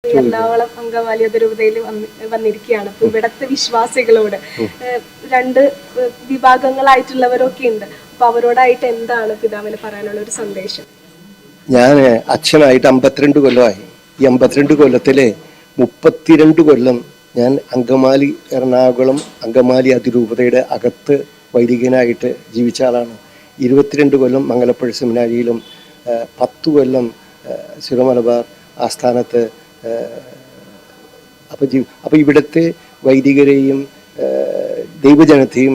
എറണാകുളം അങ്കമാലി അതിരൂപതയിൽ വന്നിരിക്കുകയാണ്. അപ്പൊ ഇവിടത്തെ വിശ്വാസികളോട് രണ്ട് വിഭാഗങ്ങളായിട്ടുള്ളവരൊക്കെ ഉണ്ട്. അപ്പൊ അവരോടായിട്ട് എന്താണ് പിതാവിന് പറയാനുള്ള ഒരു സന്ദേശം? ഞാൻ അച്ഛനായിട്ട് 52 കൊല്ലമായി. ഈ 52 കൊല്ലത്തിലെ 32 കൊല്ലം ഞാൻ അങ്കമാലി എറണാകുളം അങ്കമാലി അതിരൂപതയുടെ അകത്ത് വൈദികനായിട്ട് ജീവിച്ച ആളാണ്. 22 കൊല്ലം മംഗലപ്പുഴ സെമിനാരിയിലും 10 കൊല്ലം സിറോ മലബാർ ആസ്ഥാനത്ത്. അപ്പോൾ ഇവിടുത്തെ വൈദികരെയും ദൈവജനത്തെയും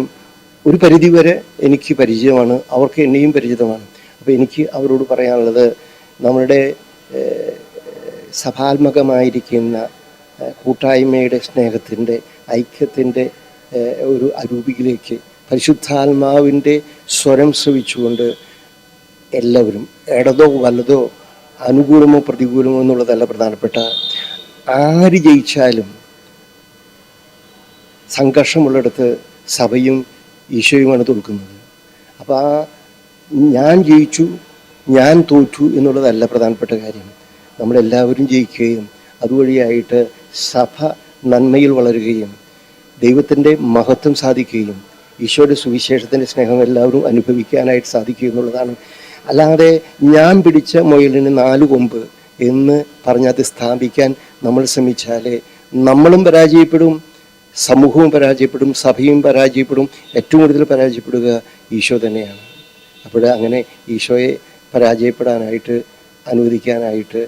ഒരു പരിധിവരെ എനിക്ക് പരിചയമാണ്, അവർക്ക് എന്നെയും പരിചിതമാണ്. അപ്പോൾ എനിക്ക് അവരോട് പറയാനുള്ളത്, നമ്മുടെ സഭാത്മകമായിരിക്കുന്ന കൂട്ടായ്മയുടെ സ്നേഹത്തിൻ്റെ ഐക്യത്തിൻ്റെ ഒരു അരൂപിയിലേക്ക് പരിശുദ്ധാത്മാവിൻ്റെ സ്വരം ശ്രവിച്ചുകൊണ്ട് എല്ലാവരും, ഇടതോ വലതോ അനുകൂലമോ പ്രതികൂലമോ എന്നുള്ളതല്ല പ്രധാനപ്പെട്ട, ആര് ജയിച്ചാലും സംഘർഷമുള്ളിടത്ത് സഭയും ഈശോയുമാണ് തോൽക്കുന്നത്. അപ്പോൾ ഞാൻ ജയിച്ചു ഞാൻ തോറ്റു എന്നുള്ളതല്ല പ്രധാനപ്പെട്ട കാര്യം. നമ്മളെല്ലാവരും ജയിക്കുകയും അതുവഴിയായിട്ട് സഭ നന്മയിൽ വളരുകയും ദൈവത്തിൻ്റെ മഹത്വം സാധിക്കുകയും ഈശോയുടെ സുവിശേഷത്തിൻ്റെ സ്നേഹം എല്ലാവരും അനുഭവിക്കാനായിട്ട് സാധിക്കുക എന്നുള്ളതാണ്. അല്ലാതെ ഞാൻ പിടിച്ച മുയലിന് 4 കൊമ്പ് എന്ന് പറഞ്ഞത് സ്ഥാപിക്കാൻ നമ്മൾ ശ്രമിച്ചാൽ നമ്മളും പരാജയപ്പെടും, സമൂഹവും പരാജയപ്പെടും, സഭയും പരാജയപ്പെടും. ഏറ്റവും കൂടുതൽ പരാജയപ്പെടുക ഈശോ തന്നെയാണ്. അപ്പോൾ അങ്ങനെ ഈശോയെ പരാജയപ്പെടാനായിട്ട് അനുവദിക്കാനായിട്ട്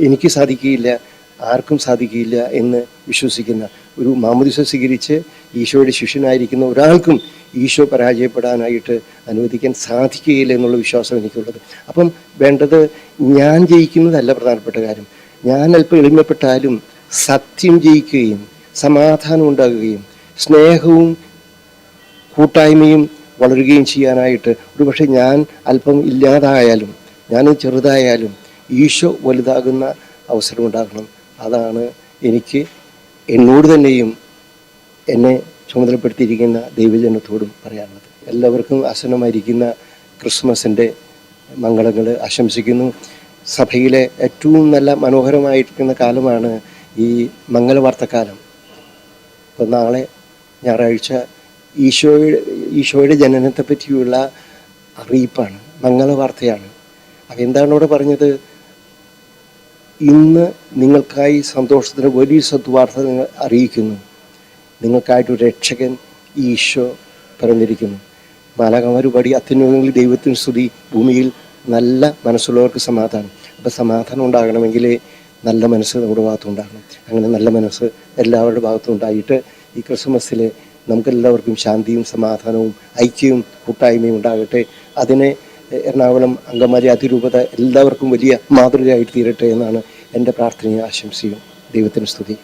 എനിക്ക് സാധിക്കുകയില്ല, ആർക്കും സാധിക്കുകയില്ല എന്ന് വിശ്വസിക്കുന്ന ഒരു മാമോദീസ സ്വീകരിച്ച് ഈശോയുടെ ശിഷ്യനായിരിക്കുന്ന ഒരാൾക്കും ഈശോ പരാജയപ്പെടാനായിട്ട് അനുവദിക്കാൻ സാധിക്കുകയില്ല എന്നുള്ള വിശ്വാസം എനിക്കുള്ളത്. അപ്പം വേണ്ടത് ഞാൻ ജയിക്കുന്നതല്ല പ്രധാനപ്പെട്ട കാര്യം. ഞാൻ അല്പം എളിമപ്പെട്ടാലും സത്യം ജയിക്കുകയും സമാധാനം ഉണ്ടാകുകയും സ്നേഹവും കൂട്ടായ്മയും വളരുകയും ചെയ്യാനായിട്ട്, ഒരുപക്ഷെ ഞാൻ അല്പം ഇല്ലാതായാലും ഞാൻ ചെറുതായാലും ഈശോ വലുതാകുന്ന അവസരമുണ്ടാകണം. അതാണ് എനിക്ക് എന്നോട് തന്നെയും എന്നെ ചുമതലപ്പെടുത്തിയിരിക്കുന്ന ദൈവജനത്തോടും പറയാനുള്ളത്. എല്ലാവർക്കും ആസന്നമായിരിക്കുന്ന ക്രിസ്മസിൻ്റെ മംഗളങ്ങൾ ആശംസിക്കുന്നു. സഭയിലെ ഏറ്റവും നല്ല മനോഹരമായിരിക്കുന്ന കാലമാണ് ഈ മംഗളവാർത്തക്കാലം. ഇപ്പോൾ നാളെ ഞായറാഴ്ച ഈശോയുടെ ജനനത്തെ പറ്റിയുള്ള അറിയിപ്പാണ്, മംഗളവാർത്തയാണ്. അപ്പോൾ എന്താണ് ഇവിടെ പറഞ്ഞത്? ഇന്ന് നിങ്ങൾക്കായി സന്തോഷത്തിന് വലിയ സദ്വാർത്ത നിങ്ങൾ അറിയിക്കുന്നു, നിങ്ങൾക്കായിട്ടൊരു രക്ഷകൻ ഈശോ പിറന്നിരിക്കുന്നു. മാലാഖമാർ പാടി അത്യുന്നതങ്ങളിൽ ദൈവത്തിന് സ്തുതി, ഭൂമിയിൽ നല്ല മനസ്സുള്ളവർക്ക് സമാധാനം. അപ്പോൾ സമാധാനം ഉണ്ടാകണമെങ്കിൽ നല്ല മനസ്സ് നമ്മുടെ ഭാഗത്തുണ്ടാകണം. അങ്ങനെ നല്ല മനസ്സ് എല്ലാവരുടെ ഭാഗത്തും ഉണ്ടായിട്ട് ഈ ക്രിസ്മസിൽ നമുക്കെല്ലാവർക്കും ശാന്തിയും സമാധാനവും ഐക്യവും കൂട്ടായ്മയും ഉണ്ടാകട്ടെ. അതിനെ എറണാകുളം അങ്കമാലി അതിരൂപത എല്ലാവർക്കും വലിയ മാതൃകയായിട്ട് തീരട്ടെ എന്നാണ് എൻ്റെ പ്രാർത്ഥനയും ആശംസയും. ദൈവത്തിന് സ്തുതി.